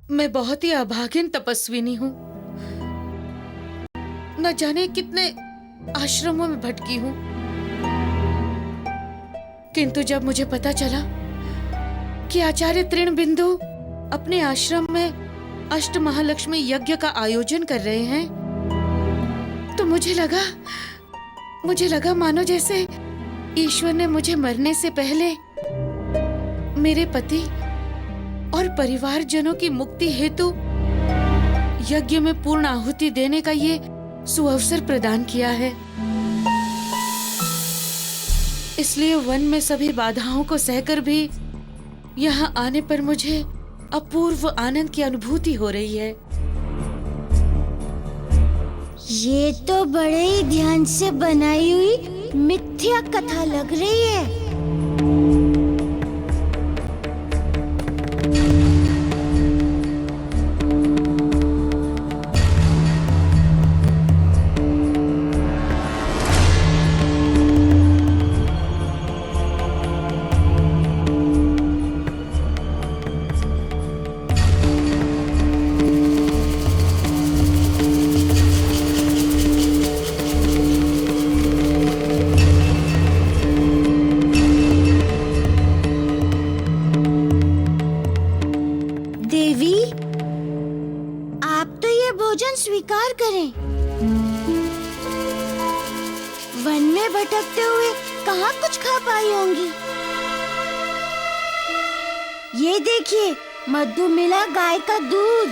मैं बहुत ही अभागिन तपस्विनी हूँ। न जाने कितने आश्रमों में भटकी हूँ, किंतु जब मुझे पता चला कि आचार्य तृणबिंदु अपने आश्रम में अष्ट महालक्ष्मी यज्ञ का आयोजन कर रहे हैं, तो मुझे लगा मानो जैसे ईश्वर ने मुझे मरने से पहले मेरे पति और परिवारजनों की मुक्ति हेतु यज्ञ में पूर्ण आहुति देने का ये सुअवसर प्रदान किया है। इसलिए वन में सभी बाधाओं को सहकर भी यहाँ आने पर मुझे अपूर्व आनंद की अनुभूति हो रही है। ये तो बड़े ही ध्यान से बनाई हुई मिथ्या कथा लग रही है। स्वीकार करें। वन में भटकते हुए कहाँ कुछ खा पाई होंगी। ये देखिए, मधु मिला गाय का दूध।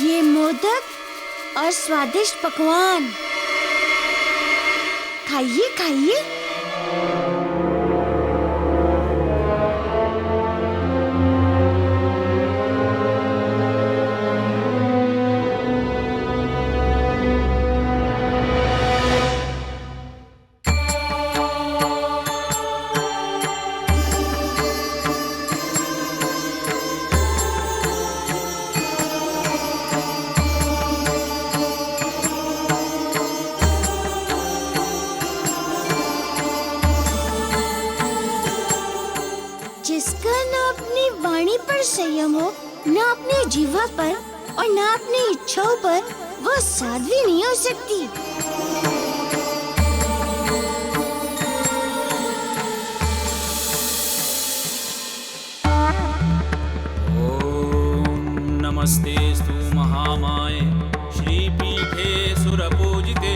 ये मोदक और स्वादिष्ट पकवान। खाइए खाइए। जिसका न अपनी वाणी पर संयम हो, न अपनी जीवा पर और न अपनी इच्छाओं पर, वह साध्वी नहीं हो सकती। ओम नमस्तेस्तु महामाये श्रीपीठे सुरपूजिते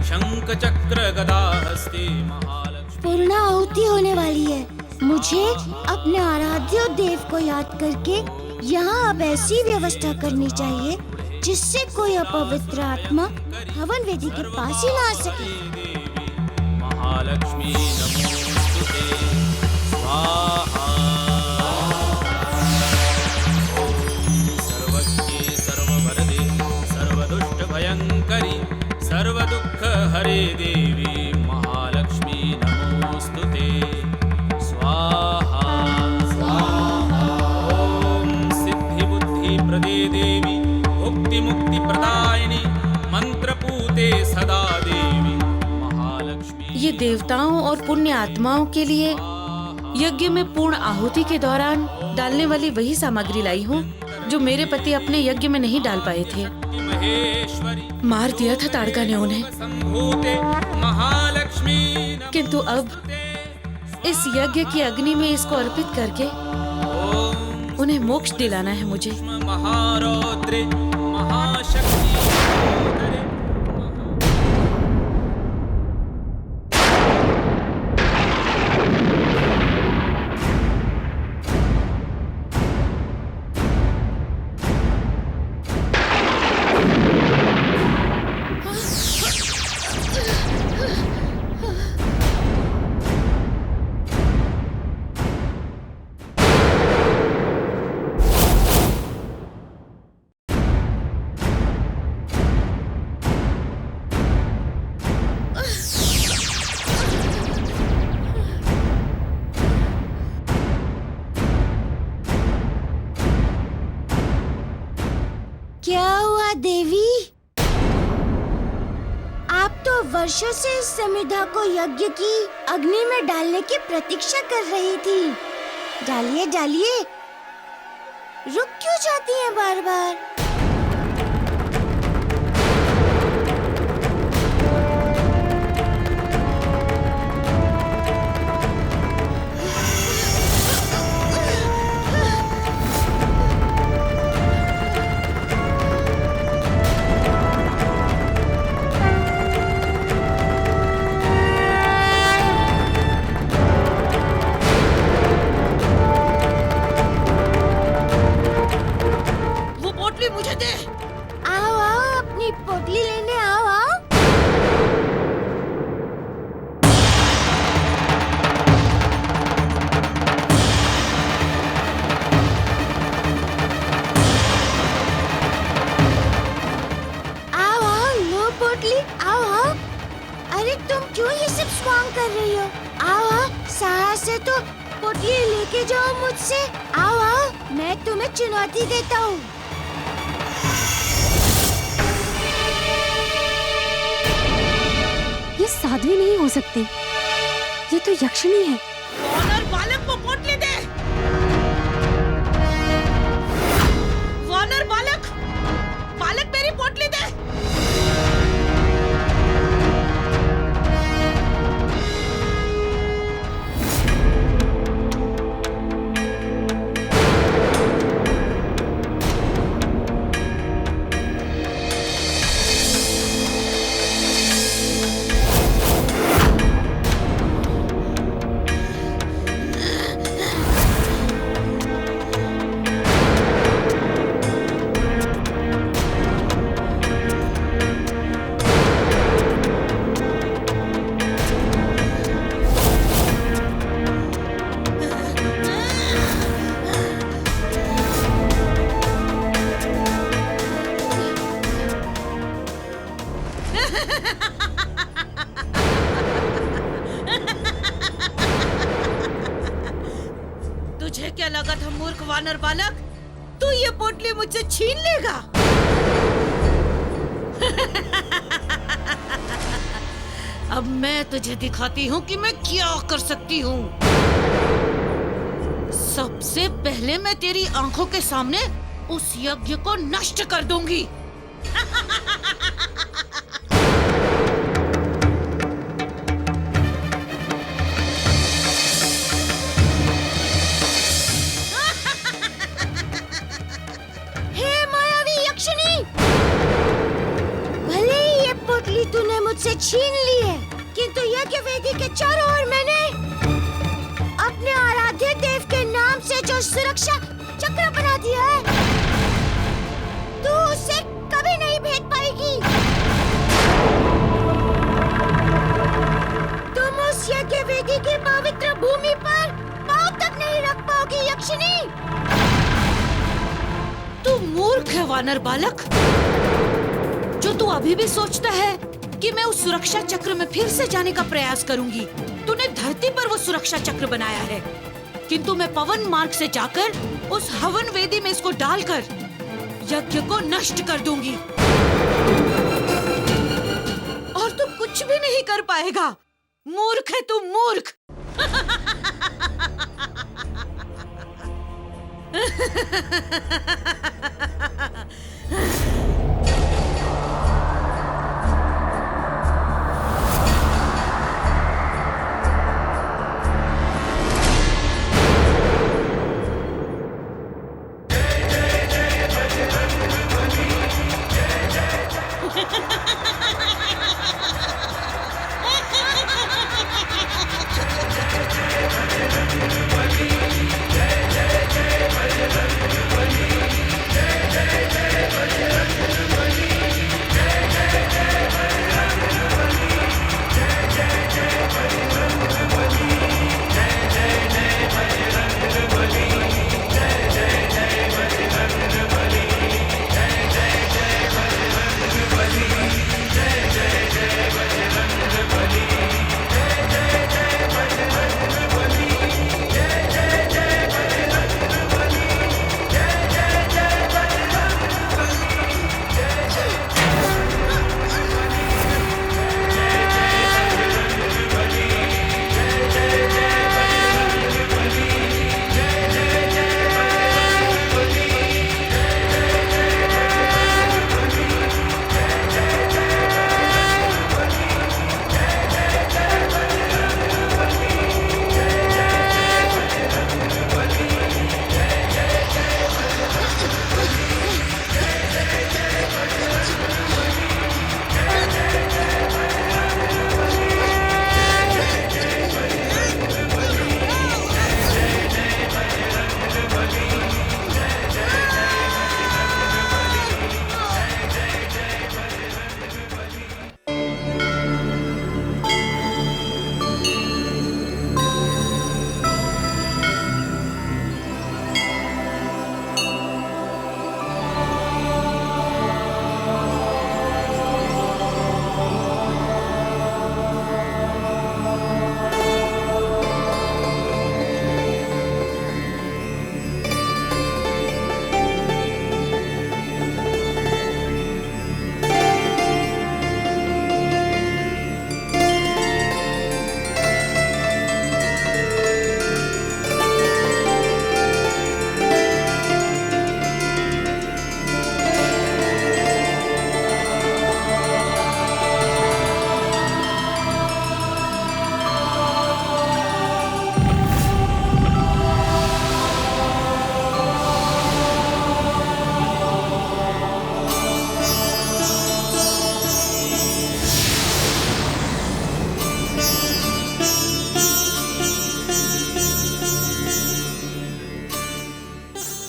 शंखचक्र गदाहस्ते महालक्ष्मी। पूर्ण आहुति होने वाली है। मुझे अपने आराध्य देव को याद करके यहाँ अब ऐसी व्यवस्था करनी चाहिए जिससे कोई अपवित्र आत्मा हवन वेदी के पास ही ना आ सके। महालक्ष्मी नमोस्तुते स्वाहा। सर्वज्ञे सर्ववरदे सर्वदुष्ट भयंकरी सर्वदुःख हरे देवी महालक्ष्मी नमोस्तुते। देवी भुक्ति मुक्ति प्रदायिनी मंत्रपूते सदा देवी महालक्ष्मी। ये देवताओं और पुण्य आत्माओं के लिए यज्ञ में पूर्ण आहुति के दौरान डालने वाली वही सामग्री लाई हूँ जो मेरे पति अपने यज्ञ में नहीं डाल पाए थे। मार दिया था ताड़का ने उन्हें, किंतु अब इस यज्ञ की अग्नि में इसको अर्पित करके उन्हें मोक्ष दिलाना है मुझे। महारौद्रे महाशक्ति। क्या हुआ देवी? आप तो वर्षों से इस समिधा को यज्ञ की अग्नि में डालने की प्रतीक्षा कर रही थी, डालिए डालिए। रुक क्यों जाती हैं बार बार? मुझे दे। आओ आओ, अपनी पोटली लेने आओ आओ। आओ आओ, लो पोटली, आओ आओ। अरे तुम क्यों ये सब स्वांग कर रही हो? आओ आओ, साहस से तो पोटली लेके जाओ मुझसे। आओ आओ, मैं तुम्हें चुनौती देता हूँ। ये साध्वी नहीं हो सकती, ये तो यक्षिणी है। वानर बालक को पोटली दे। वानर बालक, बालक मेरी पोटली दे। तुझे क्या लगा था मूर्ख वानर बालक, तू ये पोटली मुझसे छीन लेगा? अब मैं तुझे दिखाती हूँ कि मैं क्या कर सकती हूँ। सबसे पहले मैं तेरी आंखों के सामने उस यज्ञ को नष्ट कर दूंगी। तूने मुझसे छीन ली है, किंतु यज्ञ वेदी के चारों ओर मैंने अपने आराध्य देव के नाम से जो सुरक्षा चक्र बना दिया है, तू उसे कभी नहीं भेद पाएगी। तुम उस यज्ञ वेदी की पवित्र भूमि पर पांव तक नहीं रख पाओगी यक्षिणी। तू मूर्ख है वानर बालक, जो तू अभी भी सोचता है कि मैं उस सुरक्षा चक्र में फिर से जाने का प्रयास करूंगी। तूने धरती पर वो सुरक्षा चक्र बनाया है, किंतु मैं पवन मार्ग से जाकर उस हवन वेदी में इसको डालकर यज्ञ को नष्ट कर दूंगी और तू कुछ भी नहीं कर पाएगा। मूर्ख है तू, मूर्ख।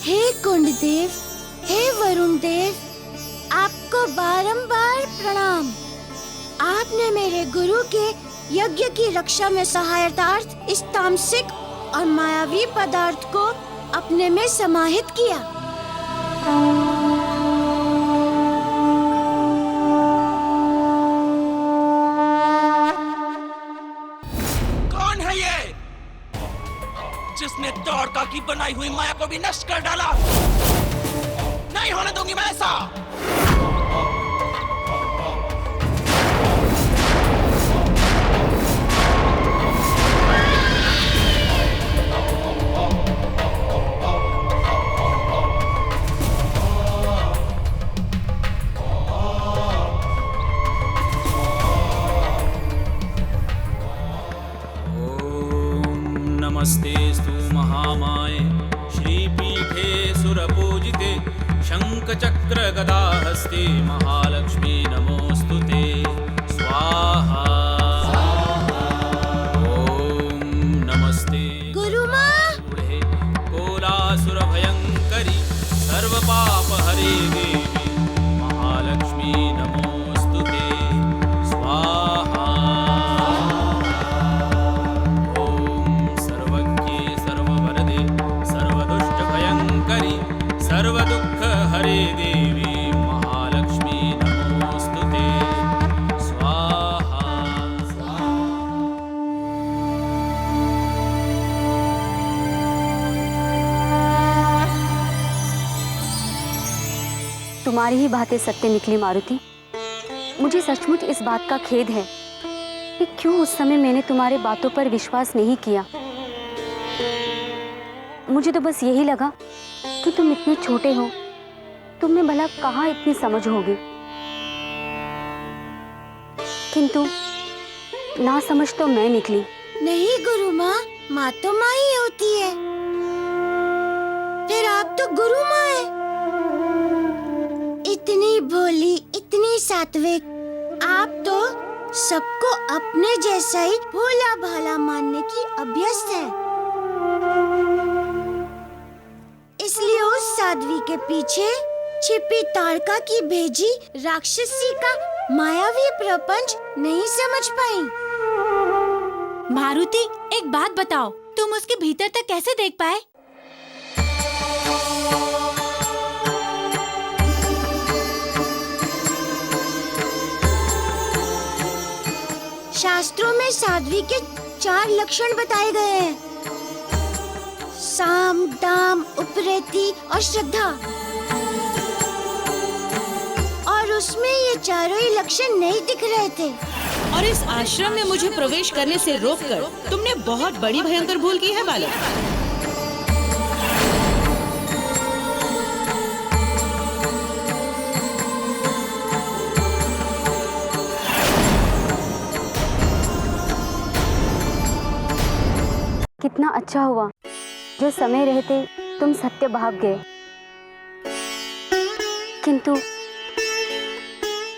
हे कुंड देव, हे वरुण देव, आपको बारंबार प्रणाम। आपने मेरे गुरु के यज्ञ की रक्षा में सहायतार्थ इस तामसिक और मायावी पदार्थ को अपने में समाहित किया। कौन है ये जिसने द्वारका की बनाई हुई माया को भी नष्ट कर डाला? नहीं होने दूंगी मैं ऐसा। नमस्तेस्तु महामाये श्रीपीठे सुरपूजिते शङ्खचक्रगदाहस्ते महालक्ष्मी नमोऽस्तुते स्वाहा। ॐ नमस्ते गुरु माँ, कोलासुरभयङ्करी सर्वपापहरे देवी महालक्ष्मी नमोऽस्तुते स्वाहा। सर्वदुःख हरे देवी महालक्ष्मी नमोस्तुते स्वाहा। तुम्हारी ही बातें सत्य निकली मारुति। मुझे सचमुच इस बात का खेद है कि क्यों उस समय मैंने तुम्हारे बातों पर विश्वास नहीं किया। मुझे तो बस यही लगा कि तुम इतने छोटे हो, तुम में भला कहाँ इतनी समझ होगी। किंतु ना समझ तो मैं निकली। नहीं गुरु माँ, माँ तो माँ ही होती है। फिर आप तो गुरु माँ है। इतनी भोली, इतनी सात्विक, आप तो सबको अपने जैसा ही भोला भाला मानने की अभ्यस्त है। इसलिए उस साध्वी के पीछे छिपी ताड़का की भेजी राक्षसी का मायावी प्रपंच नहीं समझ पाई। मारुति, एक बात बताओ, तुम उसके भीतर तक कैसे देख पाए? शास्त्रों में साध्वी के 4 लक्षण बताए गए हैं: साम, दाम, उपरति और श्रद्धा। और उसमें ये चारों ही लक्षण नहीं दिख रहे थे। और इस आश्रम में मुझे प्रवेश करने से रोककर तुमने बहुत बड़ी भयंकर भूल की है बालक। कितना अच्छा हुआ जो समय रहते तुम सत्य भाग गए, किंतु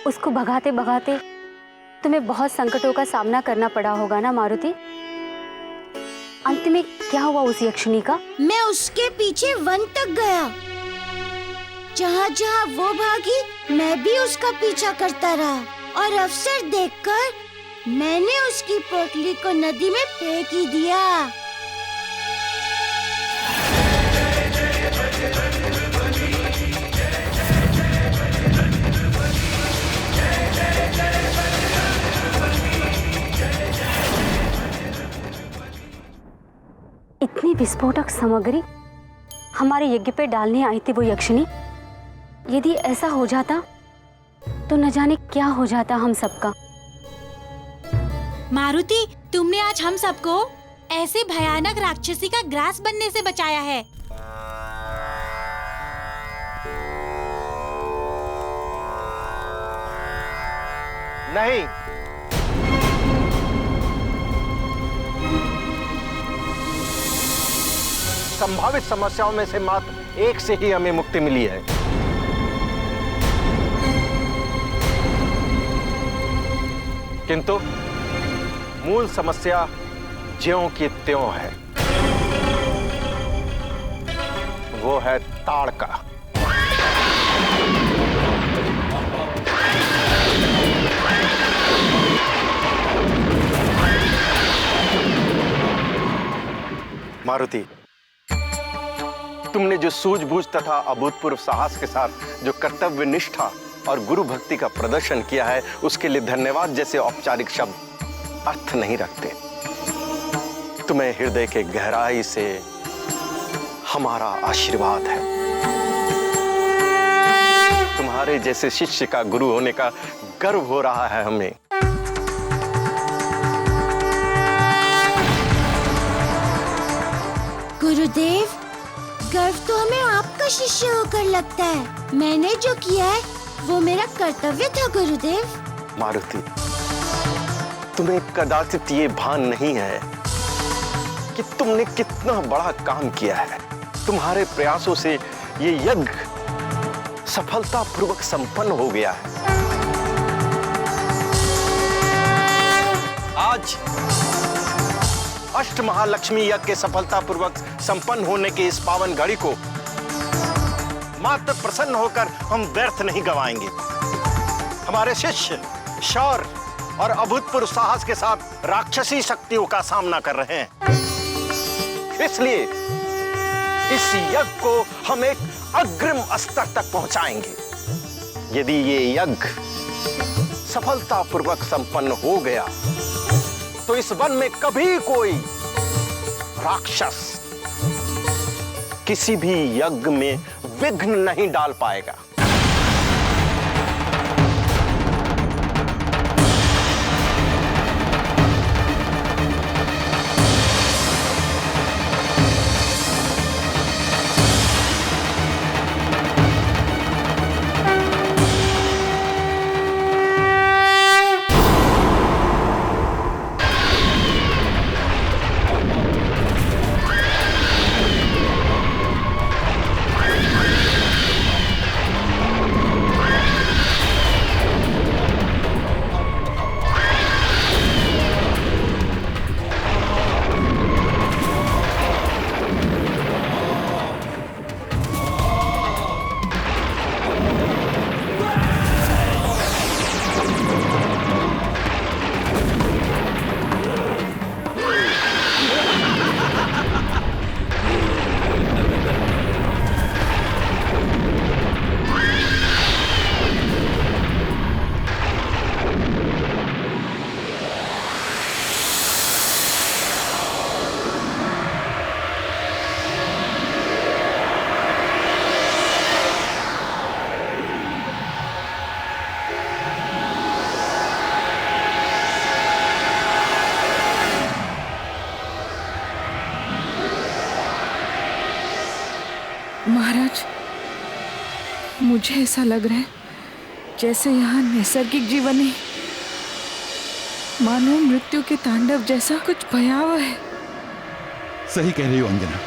उसको भगाते भगाते तुम्हें बहुत संकटों का सामना करना पड़ा होगा ना मारुति। अंत में क्या हुआ उस यक्षिणी का? मैं उसके पीछे वन तक गया। जहाँ जहाँ वो भागी, मैं भी उसका पीछा करता रहा। और अवसर देखकर मैंने उसकी पोटली को नदी में फेंक ही दिया। इतनी विस्फोटक सामग्री हमारे यज्ञ पे डालने आई थी वो यक्षिणी। यदि ऐसा हो जाता तो न जाने क्या हो जाता हम सबका। मारुति, तुमने आज हम सबको ऐसे भयानक राक्षसी का ग्रास बनने से बचाया है। नहीं, संभावित समस्याओं में से मात्र एक से ही हमें मुक्ति मिली है। किंतु मूल समस्या ज्यों की त्यों है। वो है ताड़का। मारुति, तुमने जो सूझबूझ तथा अभूतपूर्व साहस के साथ जो कर्तव्य निष्ठा और गुरु भक्ति का प्रदर्शन किया है, उसके लिए धन्यवाद जैसे औपचारिक शब्द अर्थ नहीं रखते। तुम्हें हृदय के गहराई से हमारा आशीर्वाद है। तुम्हारे जैसे शिष्य का गुरु होने का गर्व हो रहा है हमें। गुरुदेव, गर्व तो हमें आपका शिष्य होकर लगता है। मैंने जो किया है वो मेरा कर्तव्य था गुरुदेव। मारुति, तुम्हें कदाचित ये भान नहीं है कि तुमने कितना बड़ा काम किया है। तुम्हारे प्रयासों से ये यज्ञ सफलतापूर्वक संपन्न हो गया है। आज अष्ट महालक्ष्मी यज्ञ के सफलतापूर्वक संपन्न होने के इस पावन घड़ी को मात्र प्रसन्न होकर हम व्यर्थ नहीं गवाएंगे। हमारे शिष्य शौर्य और अभूतपूर्व साहस के साथ राक्षसी शक्तियों का सामना कर रहे हैं। इसलिए इस यज्ञ को हम एक अग्रिम स्तर तक पहुंचाएंगे। यदि ये यज्ञ सफलतापूर्वक संपन्न हो गया तो इस वन में कभी कोई राक्षस किसी भी यज्ञ में विघ्न नहीं डाल पाएगा। महाराज, मुझे ऐसा लग रहा है जैसे यहाँ नैसर्गिक जीवन ही मानो मृत्यु के तांडव जैसा कुछ भयावह है। सही कह रही हो अंजना।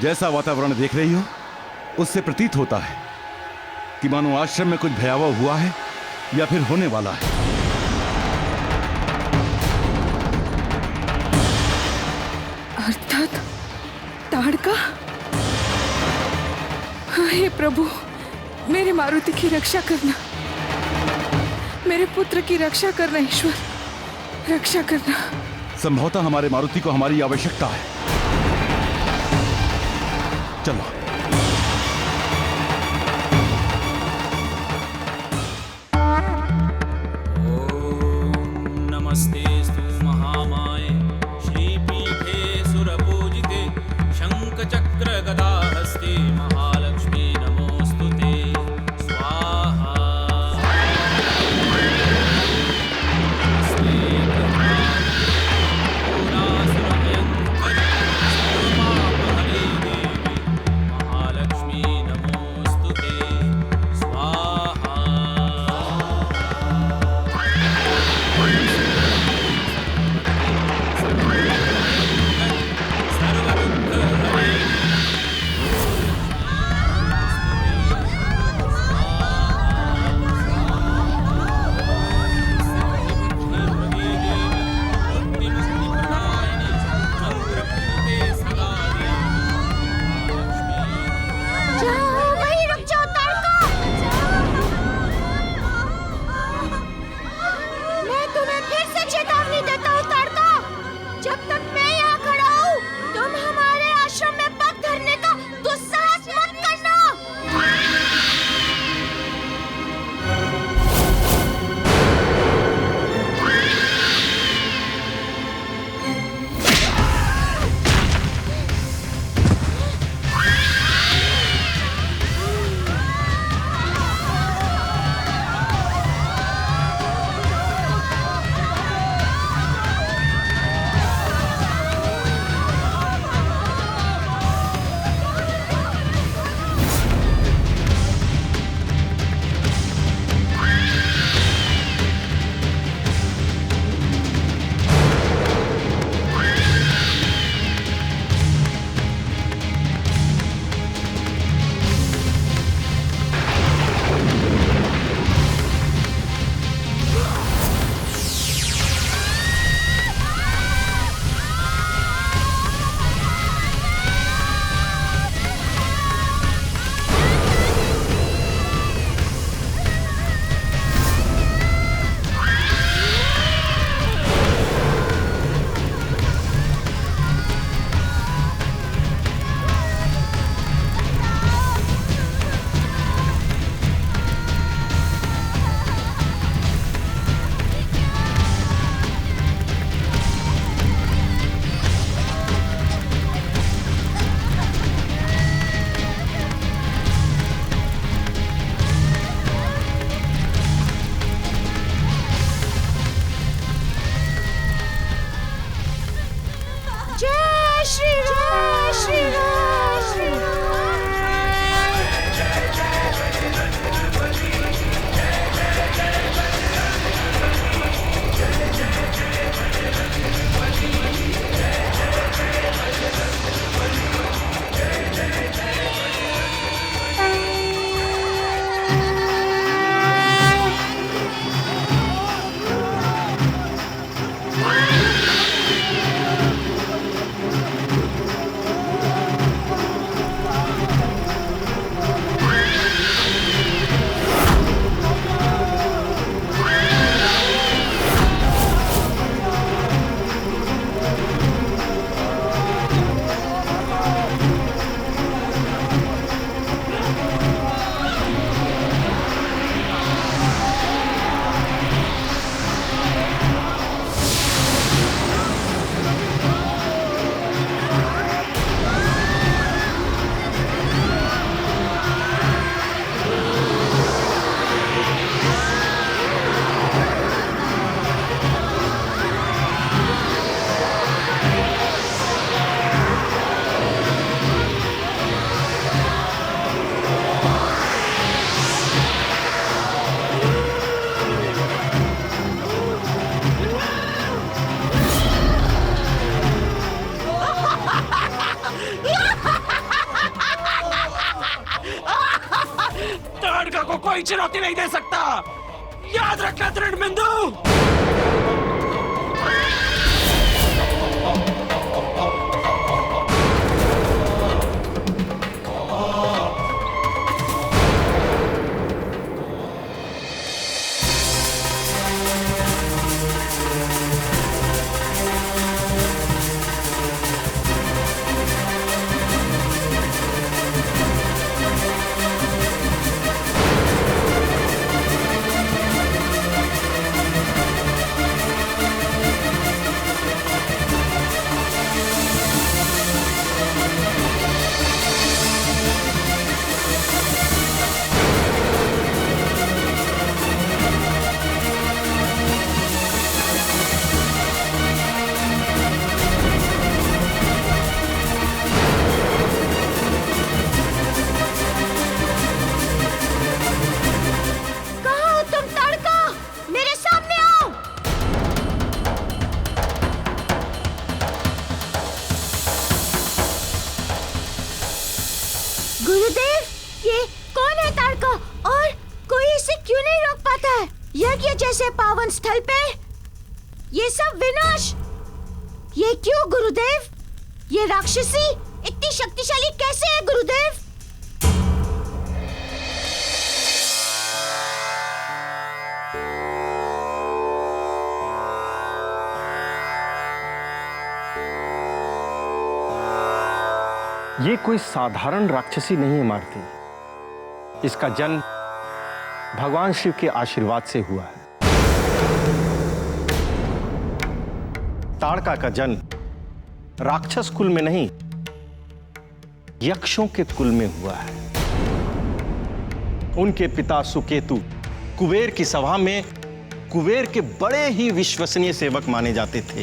जैसा वातावरण देख रही हो उससे प्रतीत होता है कि मानो आश्रम में कुछ भयावह हुआ है या फिर होने वाला है। अर्थात ताड़का। हे प्रभु, मेरे मारुति की रक्षा करना, मेरे पुत्र की रक्षा करना। ईश्वर, रक्षा करना। संभवतः हमारे मारुति को हमारी आवश्यकता है। चलो। नमस्तेस्तु महामाये श्रीपीठे सुरपूजिते शंखचक्रगदाहस्ते महालक्ष्मी नमोस्तुते। स्वाहा। नमस्ते पूरासुरभयंकरी सर्वपापहरे देवी कोई चुनौती नहीं दे सकता। याद रखना दृढ़ बिंदु। गुरुदेव, ये कौन है ताड़का और कोई इसे क्यों नहीं रोक पाता है? यज्ञ जैसे पावन स्थल पे ये सब विनाश, ये क्यों गुरुदेव? ये राक्षसी इतनी शक्तिशाली कैसे है गुरुदेव? ये कोई साधारण राक्षसी नहीं है मारुति। इसका जन्म भगवान शिव के आशीर्वाद से हुआ है। ताड़का का जन्म राक्षस कुल में नहीं, यक्षों के कुल में हुआ है। उनके पिता सुकेतु कुबेर की सभा में कुबेर के बड़े ही विश्वसनीय सेवक माने जाते थे।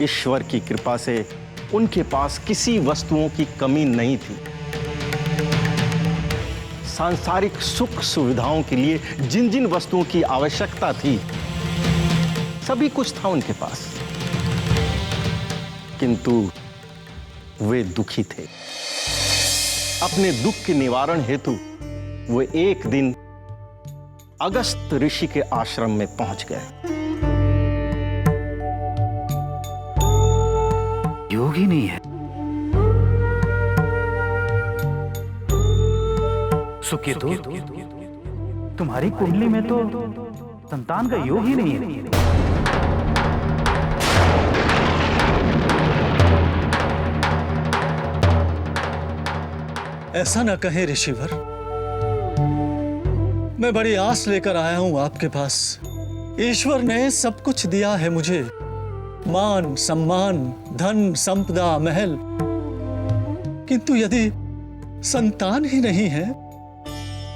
ईश्वर की कृपा से उनके पास किसी वस्तुओं की कमी नहीं थी। सांसारिक सुख सुविधाओं के लिए जिन जिन वस्तुओं की आवश्यकता थी, सभी कुछ था उनके पास, किंतु वे दुखी थे। अपने दुख के निवारण हेतु वे एक दिन अगस्त ऋषि के आश्रम में पहुंच गए। योग ही नहीं है। सुकेतु, तुम्हारी कुंडली में तो संतान का योग ही नहीं है। ऐसा न कहें ऋषिवर, मैं बड़ी आस लेकर आया हूं आपके पास। ईश्वर ने सब कुछ दिया है मुझे, मान सम्मान धन संपदा महल, किंतु यदि संतान ही नहीं है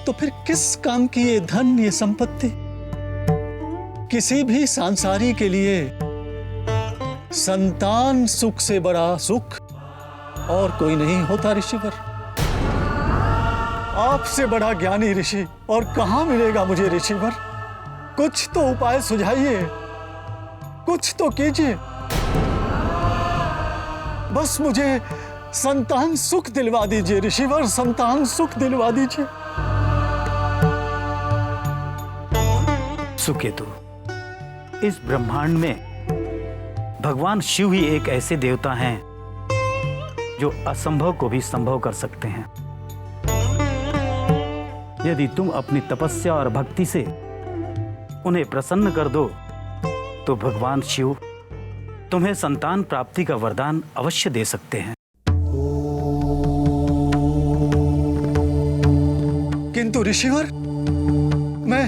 तो फिर किस काम की ये धन ये संपत्ति? किसी भी सांसारी के लिए संतान सुख से बड़ा सुख और कोई नहीं होता ऋषिवर। आपसे बड़ा ज्ञानी ऋषि और कहां मिलेगा मुझे ऋषिवर? कुछ तो उपाय सुझाइए, कुछ तो कीजिए। बस मुझे संतान सुख दिलवा दीजिए ऋषिवर, संतान सुख दिलवा दीजिए। सुकेतु, इस ब्रह्मांड में भगवान शिव ही एक ऐसे देवता हैं जो असंभव को भी संभव कर सकते हैं। यदि तुम अपनी तपस्या और भक्ति से उन्हें प्रसन्न कर दो तो भगवान शिव तुम्हें संतान प्राप्ति का वरदान अवश्य दे सकते हैं। किंतु ऋषिवर, मैं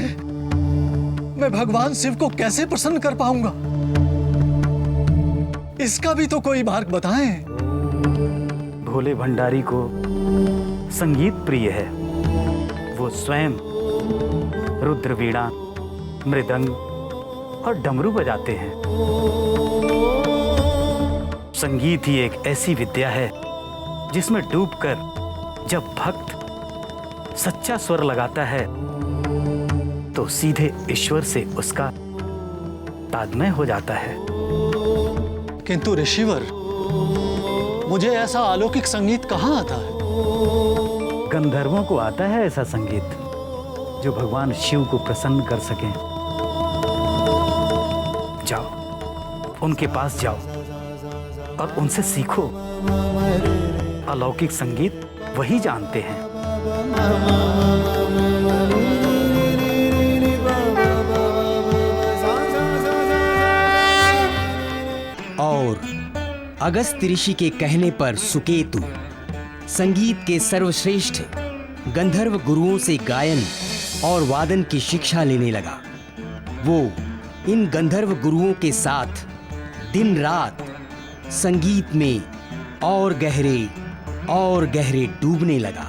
भगवान शिव को कैसे प्रसन्न कर पाऊंगा? इसका भी तो कोई मार्ग बताएं। भोले भंडारी को संगीत प्रिय है। वो स्वयं रुद्र वीणा, मृदंग और डमरू बजाते हैं। संगीत ही एक ऐसी विद्या है जिसमें डूबकर जब भक्त सच्चा स्वर लगाता है तो सीधे ईश्वर से उसका तादात्म्य हो जाता है। किंतु ऋषिवर, मुझे ऐसा अलौकिक संगीत कहाँ आता है? गंधर्वों को आता है ऐसा संगीत। जो भगवान शिव को प्रसन्न कर सकें। जाओ, उनके पास जाओ और उनसे सीखो। अलौकिक संगीत वही जानते हैं। और अगस्त्य ऋषि के कहने पर सुकेतु संगीत के सर्वश्रेष्ठ गंधर्व गुरुओं से गायन और वादन की शिक्षा लेने लगा। वो इन गंधर्व गुरुओं के साथ दिन रात संगीत में और गहरे डूबने लगा।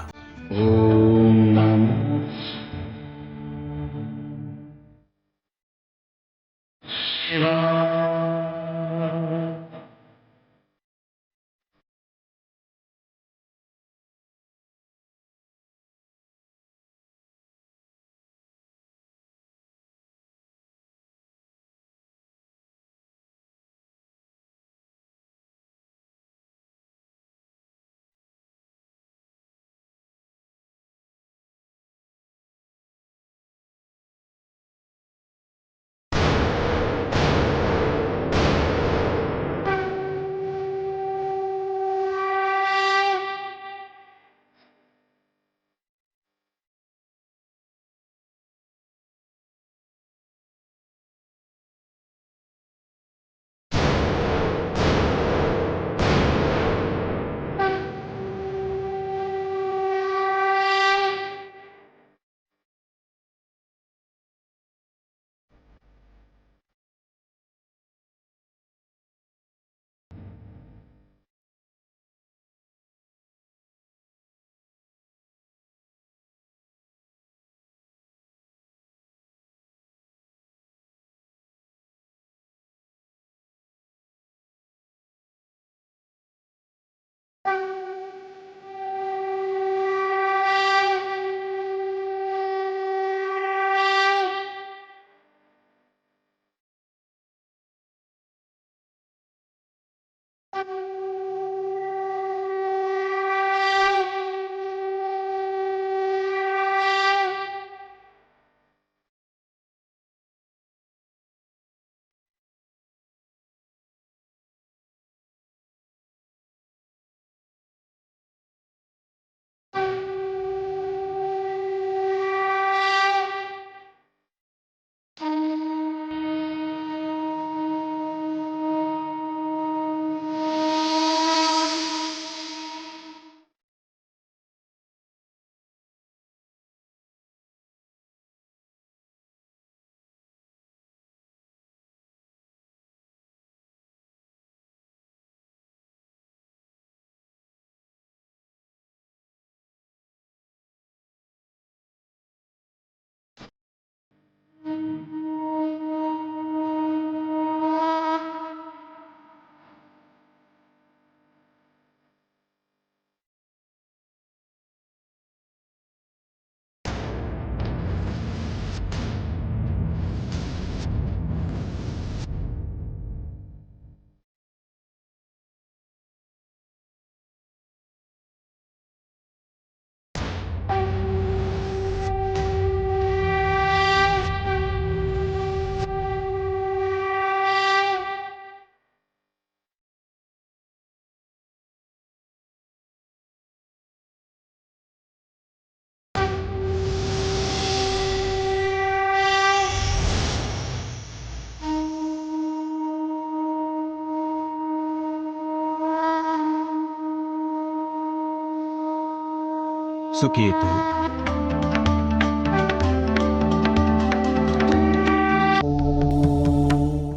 सुकेतु,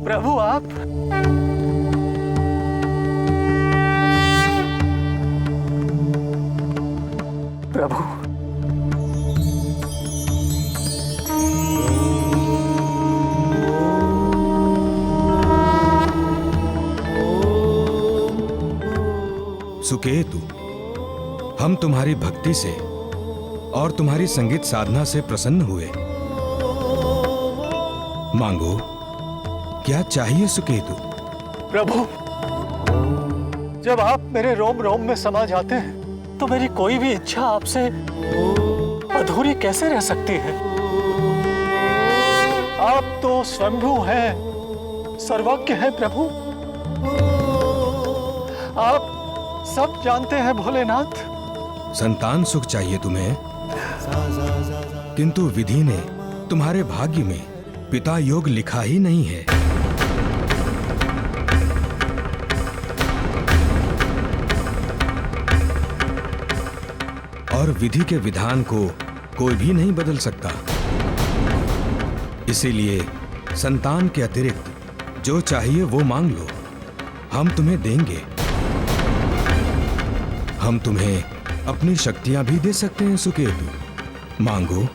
प्रभु आप प्रभु सुकेतु, हम तुम्हारी भक्ति से और तुम्हारी संगीत साधना से प्रसन्न हुए। मांगो, क्या चाहिए सुकेतु? प्रभु, जब आप मेरे रोम रोम में समा जाते हैं तो मेरी कोई भी इच्छा आपसे अधूरी कैसे रह सकती है? आप तो स्वयंभू हैं, सर्वज्ञ है प्रभु। आप सब जानते हैं भोलेनाथ। संतान सुख चाहिए तुम्हें, किंतु विधि ने तुम्हारे भाग्य में पिता योग लिखा ही नहीं है। और विधि के विधान को कोई भी नहीं बदल सकता। इसीलिए संतान के अतिरिक्त जो चाहिए वो मांग लो, हम तुम्हें देंगे। हम तुम्हें अपनी शक्तियां भी दे सकते हैं सुकेतु। मांगो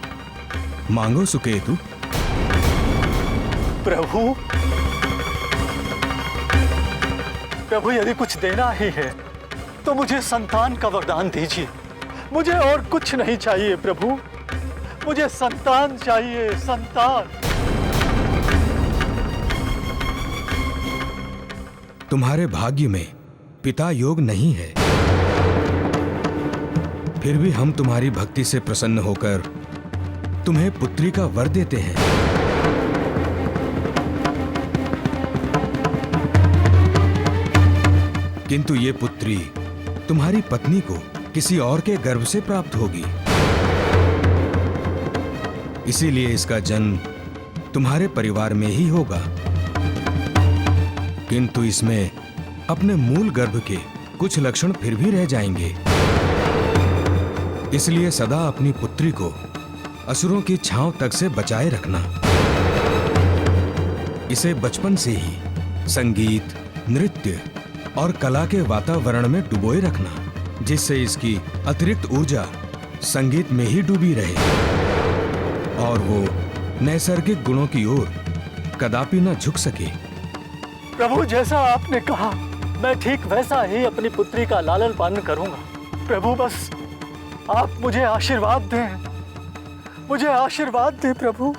मांगो सुकेतु। प्रभु, प्रभु यदि कुछ देना ही है तो मुझे संतान का वरदान दीजिए। मुझे और कुछ नहीं चाहिए प्रभु, मुझे संतान चाहिए, संतान। तुम्हारे भाग्य में पिता योग नहीं है, फिर भी हम तुम्हारी भक्ति से प्रसन्न होकर तुम्हें पुत्री का वर देते हैं। किंतु ये पुत्री तुम्हारी पत्नी को किसी और के गर्भ से प्राप्त होगी, इसीलिए इसका जन्म तुम्हारे परिवार में ही होगा। किंतु इसमें अपने मूल गर्भ के कुछ लक्षण फिर भी रह जाएंगे। इसलिए सदा अपनी पुत्री को असुरों की छांव तक से बचाए रखना। इसे बचपन से ही संगीत, नृत्य और कला के वातावरण में डुबोए रखना, जिससे इसकी अतिरिक्त ऊर्जा संगीत में ही डूबी रहे और वो नैसर्गिक गुणों की ओर कदापि न झुक सके। प्रभु, जैसा आपने कहा मैं ठीक वैसा ही अपनी पुत्री का लालन पालन करूंगा। प्रभु, बस आप मुझे आशीर्वाद दें, मुझे आशीर्वाद दें प्रभु।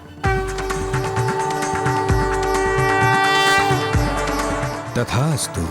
तथास्तु।